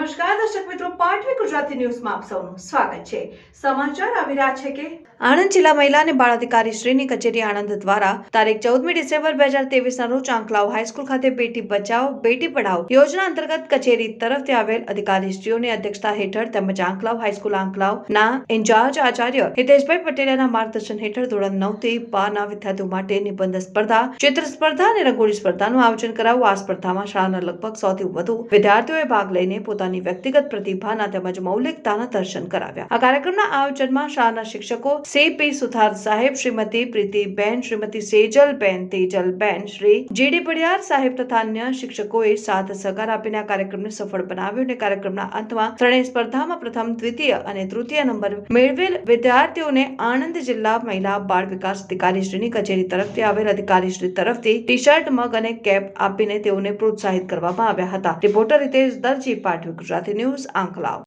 નમસ્કાર દર્શક મિત્રો, પાટવી ગુજરાતી ન્યૂઝમાં આપ સૌનું સ્વાગત છે। સમાચાર આવી રહ્યા છે કે આણંદ જિલ્લા મહિલા અને બાળ અધિકારી શ્રીની કચેરી આણંદ દ્વારા તારીખ 14મી ડિસેમ્બર 2023 ના રોજ આંકલાવ હાઈસ્કૂલ ખાતે બેટી બચાવો બેટી પઢાઓ યોજના અંતર્ગત કચેરી તરફથી આવેલ અધિકારીશ્રીઓની અધ્યક્ષતા હેઠળ તેમજ આંકલાવ હાઈસ્કૂલ આંકલાવના ઇન્ચાર્જ આચાર્ય હિતેશભાઈ પટેલના માર્ગદર્શન હેઠળ ધોરણ 9 થી 12 ના વિદ્યાર્થીઓ માટે નિબંધ સ્પર્ધા, ચિત્ર સ્પર્ધા અને રંગોળી સ્પર્ધાનું આયોજન કરાયું। આ સ્પર્ધામાં શાળાના લગભગ 100 થી વધુ વિદ્યાર્થીઓએ ભાગ લઈને પોતાની વ્યક્તિગત પ્રતિભાના તેમજ મૌલિકતાના દર્શન કરાવ્યા। આ કાર્યક્રમના આયોજનમાં શાળાના શિક્ષકો સીપી સુથાર સાહેબ, શ્રીમતી પ્રીતિબેન, શ્રીમતી સેજલબેન, તેજલબેન, શ્રી જીડી પડિયાર સાહેબ તથા અન્ય શિક્ષકોએ સાથ સહકાર આપીને આ કાર્યક્રમને સફળ બનાવ્યો અને કાર્યક્રમના અંતમાં ત્રણેય સ્પર્ધામાં પ્રથમ, દ્વિતીય અને તૃતીય નંબર મેળવેલ વિદ્યાર્થીઓને આણંદ જિલ્લા મહિલા બાળ વિકાસ અધિકારી શ્રીની કચેરી તરફથી આવેલ અધિકારી શ્રી તરફથી ટી શર્ટ, મગ અને કેપ આપીને તેઓને પ્રોત્સાહિત કરવામાં આવ્યા હતા। રિપોર્ટર હિતેશ દરજી, પાટવી ગુજરાતી ન્યૂઝ, આંકલાવ।